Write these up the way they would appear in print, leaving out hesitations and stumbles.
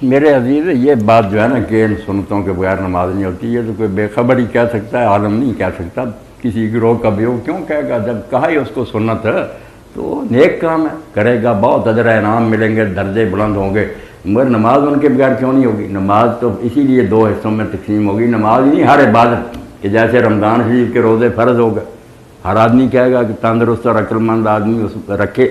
میرے عزیز یہ بات جو ہے نا کہ ان سنتوں کے بغیر نماز نہیں ہوتی، یہ تو کوئی بے خبر ہی کہہ سکتا ہے، عالم نہیں کہہ سکتا، کسی گروہ کا بھی ہو کیوں کہے گا؟ جب کہا ہی اس کو سنت ہے تو نیک کام ہے، کرے گا بہت اجر انعام ملیں گے، درجے بلند ہوں گے، مگر نماز ان کے بغیر کیوں نہیں ہوگی؟ نماز تو اسی لیے دو حصوں میں تقسیم ہوگی، نماز نہیں ہر عبادت، کہ جیسے رمضان شریف کے روزے فرض ہو گئے، ہر آدمی کہے گا کہ تندرست اور عقل مند آدمی اس رکھے،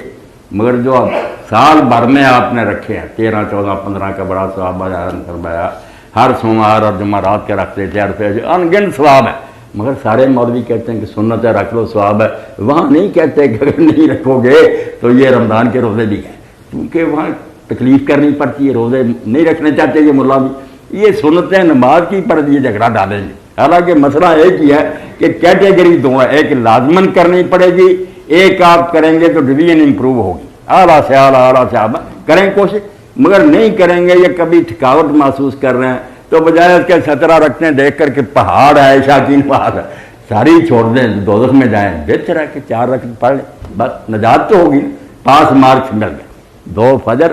مگر جو سال بھر میں آپ نے رکھے ہیں 13 14 15 کا بڑا ثواب فرمایا، ہر سوموار اور جمعرات کے رکھتے تھے، عرفے ان گن ثواب ہے، مگر سارے مولوی کہتے ہیں کہ سنت ہے رکھ لو ثواب ہے، وہاں نہیں کہتے کہ اگر نہیں رکھو گے تو یہ رمضان کے روزے بھی ہیں، کیونکہ وہاں تکلیف کرنی پڑتی ہے، روزے نہیں رکھنے چاہتے یہ ملا بھی، یہ سنتیں نماز کی پر یہ جھگڑا ڈالیں گے، حالانکہ مسئلہ ایک ہی ہے کہ کیٹیگری دو ہے، ایک لازماً کرنی پڑے گی، ایک آپ کریں گے تو ڈویژن امپروو ہوگی، اعلیٰ سے اعلیٰ صحابہ کریں کوشش، مگر نہیں کریں گے یا کبھی تھکاوٹ محسوس کر رہے ہیں تو بجائے اس کے 17 رکھتے ہیں دیکھ کر کے پہاڑ ہے شاکین پہاڑ ہے ساری چھوڑ دیں دوزخ میں جائیں، بہتر ہے کہ 4 رکعت پڑھ لیں، بس نجات تو ہوگی، 5 مارکس مل گئے، 2 فجر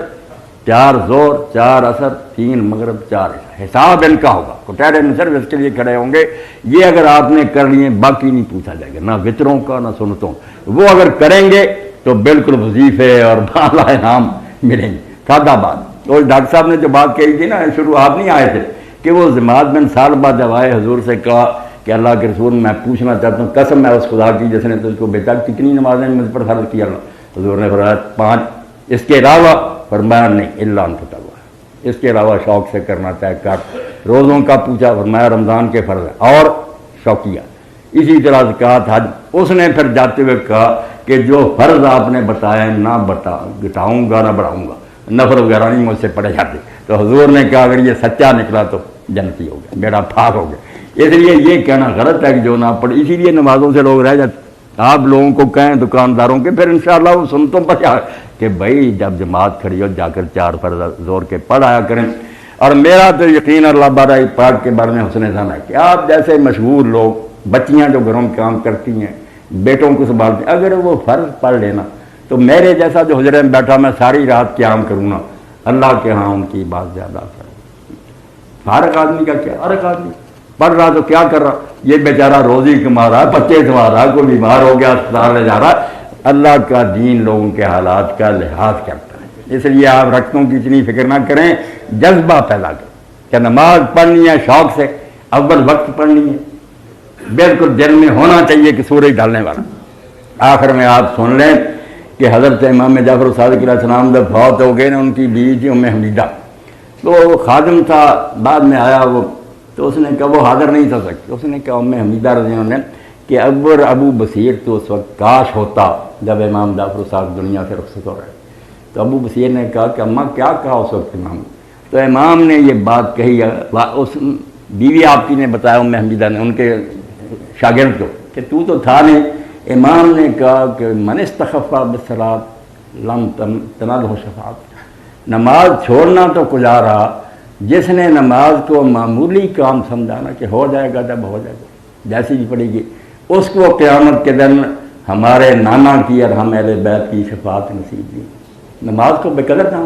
4 ظہر 4 عصر 3 مغرب 4 عشاء، حساب ان کا ہوگا، کوٹیرے میں صرف اس کے لیے کھڑے ہوں گے، یہ اگر آپ نے کر لیے باقی نہیں پوچھا جائے گا، نہ وطروں کا نہ سنتوں، وہ اگر کریں گے تو بالکل وظیفے اور بالا انعام ملیں گے۔ کھادا بات اور ڈاکٹر صاحب نے جو بات کہی تھی نا، شروع آپ نہیں آئے تھے کہ وہ جماعت بن سال بعد جب آئے حضور سے کہا کہ اللہ کے رسول میں پوچھنا چاہتا ہوں، قسم ہے اس خدا کی جس نے تجھ کو بیٹا کتنی نمازیں مجھ پر فرض کی اللہ؟ حضور نے فرمایا 5، اس کے علاوہ فرمایا نہیں الا ان تطوع، اس کے علاوہ شوق سے کرنا چاہے کر، روزوں کا پوچھا فرمایا رمضان کے فرض ہے اور شوقیہ، اسی طرح زکوٰۃ حج، اس نے پھر جاتے ہوئے کہا کہ جو فرض آپ نے بتایا نہ گھٹاؤں گا نہ بڑھاؤں گا، نفل وغیرہ نہیں مجھ سے پڑھے جاتے، تو حضور نے کہا اگر یہ سچا نکلا تو جنتی ہو گیا، بیڑا پاک ہو گیا، اس لیے یہ کہنا غلط ہے کہ جو نہ پڑھے، اسی لیے نمازوں سے لوگ رہ جاتے، آپ لوگوں کو کہیں دکانداروں کے پھر انشاءاللہ وہ سنتوں پر جا کہ بھائی جب جماعت کھڑی ہو جا کر 4 فرض زور کے پڑھ آیا کریں۔ اور میرا تو یقین اللہ بارہ پاک کے بارے میں حسن ظن ہے کہ آپ جیسے مشہور لوگ، بچیاں جو گھروں میں کام کرتی ہیں، بیٹوں کو سنبھالتے ہیں، اگر وہ فرض پڑھ لینا تو میرے جیسا جو حجرے میں بیٹھا میں ساری رات قیام کروں گا، اللہ کے ہاں ان کی بات زیادہ کروں۔ ہر ایک آدمی کا کیا، ہر ایک آدمی پڑھ رہا تو کیا کر رہا، یہ بیچارہ روزی کما رہا، بچے سنبھال رہا، کوئی بیمار ہو گیا اسپتال لے جا رہا، اللہ کا دین لوگوں کے حالات کا لحاظ کرتا ہے، اس لیے آپ رقطوں کی اتنی فکر نہ کریں، جذبہ پیدا کریں کہ نماز پڑھنی ہے شوق سے، اول وقت پڑھنی ہے، بالکل دل میں ہونا چاہیے کہ سورج ڈالنے والا۔ آخر میں آپ سن لیں کہ حضرت امام جعفر صادق علیہ السلام جب فوت ہو گئے نا، ان کی بیوی تھی ام حمیدہ، تو وہ خادم تھا بعد میں آیا وہ، تو اس نے کہا وہ حاضر نہیں تھا سکتی، اس نے کہا ام حمیدہ رضی اللہ عنہ کہ اکبر ابو بصیر تو اس وقت کاش ہوتا جب امام جعفر صادق دنیا سے رخصت ہو رہے، تو ابو بصیر نے کہا کہ اماں کیا کہا اس وقت امام، تو امام نے یہ بات کہی، اس بیوی آپ کی نے بتایا ام حمیدہ نے ان کے شاگرد کو کہ تو تھا نہیں، امام نے کہا کہ من استخف بالصلاۃ لم تنلہ شفاعت، نماز چھوڑنا تو کجا رہا، جس نے نماز کو معمولی کام سمجھانا کہ ہو جائے گا جب ہو جائے گا جیسی بھی پڑے گی، اس کو قیامت کے دن ہمارے نانا کی اور ہم اہل بیت کی شفاعت نصیب دی۔ نماز کو بے قدر نہ،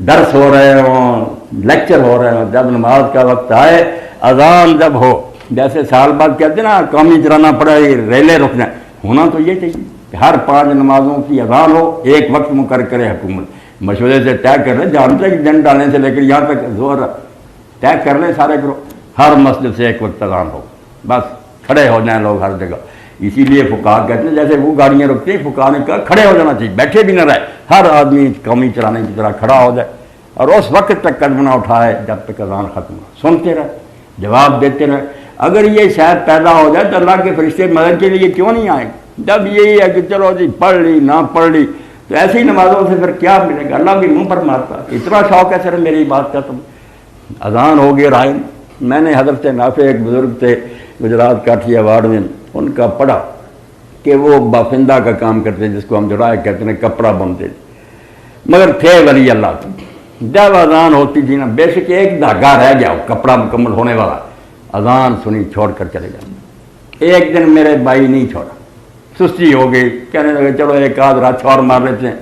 درس ہو رہے ہوں، لیکچر ہو رہے ہوں، جب نماز کا وقت آئے، اذان جب ہو، جیسے سال بعد کہتے ہیں نا قومی چلانا پڑا ریلیں رکنا، ہونا تو یہ چاہیے کہ ہر 5 نمازوں کی اذان ہو، ایک وقت مقرر کرے حکومت، مشورے سے طے کر لیں، جانتے کہ جن ڈالنے سے لے کر یہاں تک زور طے کر لیں سارے کرو، ہر مسجد سے ایک وقت اذان ہو، بس کھڑے ہو جائیں لوگ ہر جگہ، اسی لیے فقہا کہتے ہیں جیسے وہ گاڑیاں رکتی ہیں، فقہا نے کہا کھڑے ہو جانا چاہیے، بیٹھے بھی نہ رہے، ہر آدمی قومی چلانے کی طرح کھڑا ہو جائے اور اس وقت تک قدم نہ اٹھائے جب تک اذان ختم ہو، سنتے رہے، جواب دیتے رہے۔ اگر یہ شاید پیدا ہو جائے تو اللہ کے فرشتے مدد کے لیے کیوں نہیں آئیں؟ جب یہی ہے کہ چلو جی پڑھ لی نہ پڑھ لی، تو ایسی نمازوں سے پھر کیا ملے گا؟ اللہ بھی منہ پر مارتا، اتنا شوق ہے صرف میری بات کا، تم اذان ہو گئی رائن۔ میں نے حضرت نافع ایک بزرگ تھے گجرات کاٹھی ایوارڈ میں، ان کا پڑھا کہ وہ بافندہ کا کام کرتے جس کو ہم جڑائے کہتے ہیں، کپڑا بنتے، مگر تھے ولی اللہ کے۔ جب اذان ہوتی تھی نا، بے شک ایک دھاگا رہ گیا، کپڑا مکمل ہونے والا، اذان سنی چھوڑ کر چلے جاتے۔ ایک دن میرے بھائی نہیں چھوڑا، سستی ہو گئی، کہنے لگے چلو ایک آدھ رات اور مار لیتے ہیں،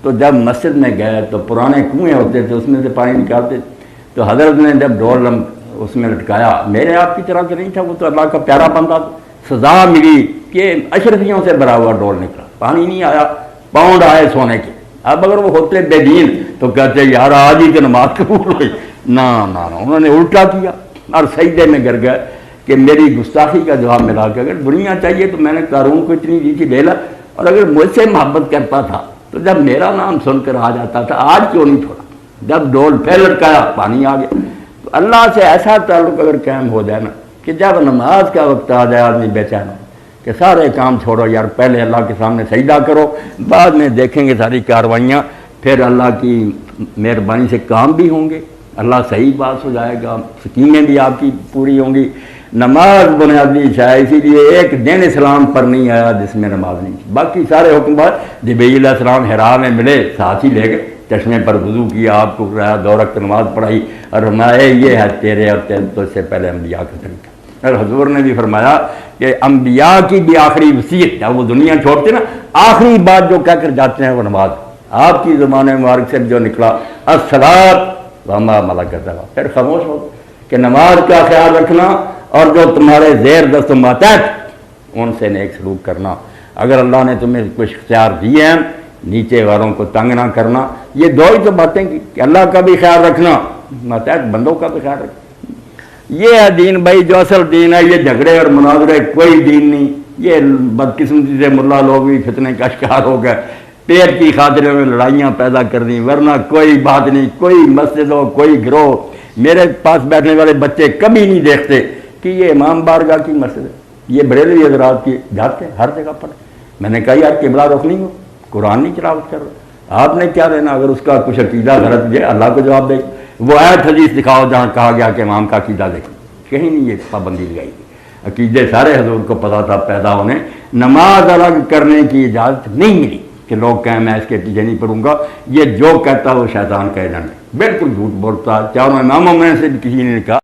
تو جب مسجد میں گئے تو پرانے کنویں ہوتے تھے، اس میں سے پانی نکالتے، تو حضرت نے جب ڈول اس میں لٹکایا، میرے آپ کی طرح تو نہیں تھا، وہ تو اللہ کا پیارا بندہ تھا، سزا ملی کہ اشرفیوں سے بھرا ہوا ڈول نکلا، پانی نہیں آیا، پاؤنڈ آئے سونے کے۔ اب اگر وہ ہوتے بے دین تو کہتے یار آج ہی تو نماز قبول ہوئی، نہ انہوں نے الٹا کیا اور سجدے میں گر گئے کہ میری گستاخی کا جواب ملا کہ اگر دنیا چاہیے تو میں نے قارون کو اتنی دی تھی لے لا، اور اگر مجھ سے محبت کرتا تھا تو جب میرا نام سن کر آ جاتا تھا، آج کیوں نہیں چھوڑا؟ جب ڈول پھر لٹکایا پانی آ گیا۔ تو اللہ سے ایسا تعلق اگر قائم ہو جائے نا کہ جب نماز کا وقت آ جائے آدمی بے چین ہو کہ سارے کام چھوڑو یار، پہلے اللہ کے سامنے سجدہ کرو، بعد میں دیکھیں گے ساری کاروائیاں، پھر اللہ کی مہربانی سے کام بھی ہوں گے، اللہ صحیح بات ہو جائے گا، سکیمیں بھی آپ کی پوری ہوں گی۔ نماز بنیادی ہے، اسی لیے ایک دن اسلام پر نہیں آیا جس میں نماز نہیں تھی، باقی سارے حکمات جبریل علیہ السلام حرا میں ملے، ساتھ ہی لے گئے، چشمے پر وضو کیا، آپ کو کرایا، 2 رکعت نماز پڑھائی، اور فرمایا یہ ہے تیرے اور تو اس سے پہلے انبیاء کا طریقہ۔ اور حضور نے بھی فرمایا کہ انبیاء کی بھی آخری وصیت، جب وہ دنیا چھوڑتے نا آخری بات جو کہہ کر جاتے ہیں وہ نماز، آپ کی زبان مبارک سے جو نکلا الصلاۃ وما ملکت ایمانکم، پھر خاموش ہو کہ نماز کا خیال رکھنا اور جو تمہارے زیر دست و ماتحت ان سے نیک سلوک کرنا۔ اگر اللہ نے تمہیں کچھ اختیار دیے ہیں، نیچے والوں کو تنگ نہ کرنا، یہ 2 ہی تو باتیں کی کہ اللہ کا بھی خیال رکھنا، ماتحت بندوں کا بھی خیال رکھنا۔ یہ ہے دین بھائی، جو اصل دین ہے، یہ جھگڑے اور مناظرے کوئی دین نہیں۔ یہ بدقسمتی سے ملا لوگ بھی فتنے کا شکار ہو گئے، پیٹ کی خاطروں میں لڑائیاں پیدا کر دیں، ورنہ کوئی بات نہیں، کوئی مسجد ہو، کوئی گروہ۔ میرے پاس بیٹھنے والے بچے کبھی نہیں دیکھتے کہ یہ امام بارگاہ کی مسجد ہے، یہ بریلوی حضرات کی جاتے ہیں ہر جگہ پر۔ میں نے کہا یار قبلہ رخ نہیں ہو، قرآن نہیں تلاوت کر رہا، آپ نے کیا دینا؟ اگر اس کا کچھ عقیدہ غلط ہے اللہ کو جواب دے، وہ آیت حدیث دکھاؤ جہاں کہا گیا کہ امام کا عقیدہ دیکھیں، کہیں نہیں یہ پابندی لگائی گئی۔ عقیدے سارے حضور کو پتا تھا پیدا ہونے، نماز الگ کرنے کی اجازت نہیں ملی کہ لوگ کہیں میں اس کے پیچھے نہیں پڑوں گا، یہ جو کہتا وہ شیطان کا ایجنٹ ہے، بالکل جھوٹ بولتا۔ چاروں اماموں میں سے بھی کسی نے کہا